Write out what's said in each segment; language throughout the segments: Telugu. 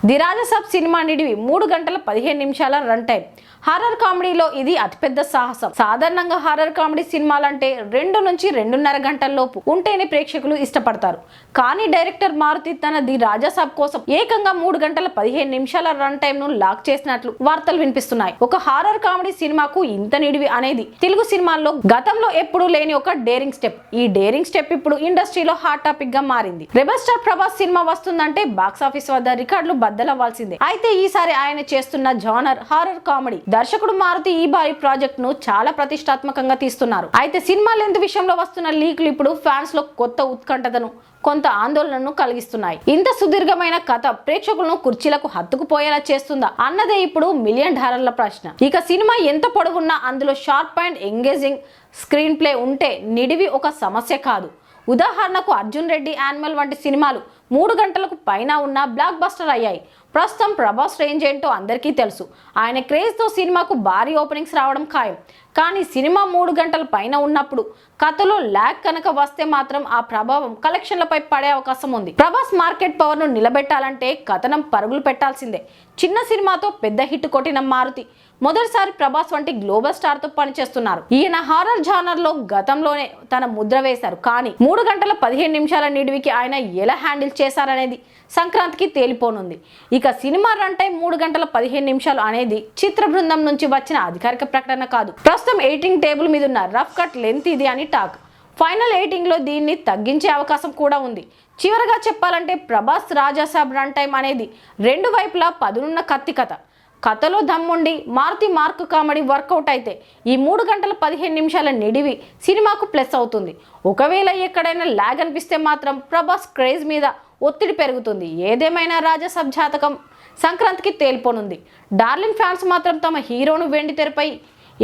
ది రాజసాబ్ సినిమా నిడివి 3 గంటల 15 నిమిషాల రన్ టైం. హారర్ కామెడీలో ఇది అతిపెద్ద సాహసం. సాధారణంగా హారర్ కామెడీ సినిమాలంటే 2 నుంచి 2.5 గంటల లోపు ఉంటేనే ప్రేక్షకులు ఇష్టపడతారు. కానీ డైరెక్టర్ మారుతి తన ది రాజసాబ్ కోసం ఏకంగా 3 గంటల 15 నిమిషాల రన్ టైం ను లాక్ చేసినట్లు వార్తలు వినిపిస్తున్నాయి. ఒక హారర్ కామెడీ సినిమాకు ఇంత నిడివి అనేది తెలుగు సినిమాల్లో గతంలో ఎప్పుడూ లేని ఒక డేరింగ్ స్టెప్. ఈ డేరింగ్ స్టెప్ ఇప్పుడు ఇండస్ట్రీలో హాట్ టాపిక్ గా మారింది. రెబల్ స్టార్ ప్రభాస్ సినిమా వస్తుందంటే బాక్సాఫీస్ వద్ద రికార్డులు బద్దలవ్వాల్సిందే. అయితే ఈసారి ఆయన చేస్తున్న జానర్ హారర్ కామెడీ. దర్శకుడు మారుతి ఈ భారీ ప్రాజెక్ట్ ను చాలా ప్రతిష్టాత్మకంగా తీస్తున్నారు. అయితే సినిమా లెంత్ విషయంలో వస్తున్న లీక్లు ఇప్పుడు ఫ్యాన్స్ లో కొత్త ఉత్కంఠతను, కొంత ఆందోళనను కలిగిస్తున్నాయి. ఇంత సుదీర్ఘమైన కథ ప్రేక్షకులను కుర్చీలకు హత్తుకుపోయేలా చేస్తుందా అన్నదే ఇప్పుడు $1 మిలియన్ ప్రశ్న. ఇక సినిమా ఎంత పొడవున్నా అందులో sharp and engaging screen play ఉంటే నిడివి ఒక సమస్య కాదు. ఉదాహరణకు అర్జున్ రెడ్డి, యానిమల్ వంటి సినిమాలు 3 గంటలకు పైన ఉన్న బ్లాక్ బస్టర్ అయ్యాయి. ప్రస్తుతం ప్రభాస్ రేంజ్ ఏంటో అందరికీ తెలుసు. ఆయన క్రేజ్తో సినిమాకు భారీ ఓపెనింగ్స్ రావడం ఖాయం. కానీ సినిమా 3 గంటల పైన ఉన్నప్పుడు కథలో ల్యాగ్ కనుక వస్తే మాత్రం ఆ ప్రభావం కలెక్షన్లపై పడే అవకాశం ఉంది. ప్రభాస్ మార్కెట్ పవర్ ను నిలబెట్టాలంటే కథనం పరుగులు పెట్టాల్సిందే. చిన్న సినిమాతో పెద్ద హిట్ కొట్టిన మారుతి మొదటిసారి ప్రభాస్ వంటి గ్లోబల్ స్టార్ తో పనిచేస్తున్నారు. ఈయన హారర్ జానర్ లో గతంలోనే తన ముద్ర వేశారు. కానీ 3 గంటల 15 నిమిషాల నిడివికి ఆయన ఎలా హ్యాండిల్ చేశారనేది సంక్రాంతికి తేలిపోనుంది. ఇక సినిమా రన్ టైం 3 గంటల 15 నిమిషాలు అనేది చిత్ర బృందం నుంచి వచ్చిన అధికారిక ప్రకటన కాదు. ప్రస్తుతం ఎడిటింగ్ టేబుల్ మీద ఉన్న రఫ్ కట్ లెంత్ ఇది అని టాక్. ఫైనల్ ఎడిటింగ్ లో దీన్ని తగ్గించే అవకాశం కూడా ఉంది. చివరగా చెప్పాలంటే ప్రభాస్ రాజాసాబ్ రన్ టైం అనేది 2 వైపులా పదునున్న కత్తి కథ. కథలో దమ్ముండి మారుతి మార్క్ కామెడీ వర్కౌట్ అయితే ఈ 3 గంటల 15 నిమిషాల నిడివి సినిమాకు ప్లస్ అవుతుంది. ఒకవేళ ఎక్కడైనా ల్యాగ్ అనిపిస్తే మాత్రం ప్రభాస్ క్రేజ్ మీద ఒత్తిడి పెరుగుతుంది. ఏదేమైనా రాజసాబ్ జాతకం సంక్రాంతికి తేలిపోనుంది. డార్లింగ్ ఫ్యాన్స్ మాత్రం తమ హీరోను వెండి తెరపై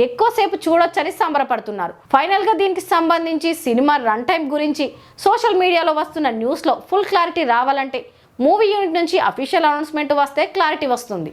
ఎక్కువసేపు చూడొచ్చని సంబరపడుతున్నారు. ఫైనల్ గా దీనికి సంబంధించి సినిమా రన్ టైం గురించి సోషల్ మీడియాలో వస్తున్న న్యూస్ లో ఫుల్ క్లారిటీ రావాలంటే మూవీ యూనిట్ నుంచి అఫీషియల్ అనౌన్స్మెంట్ వస్తే క్లారిటీ వస్తుంది.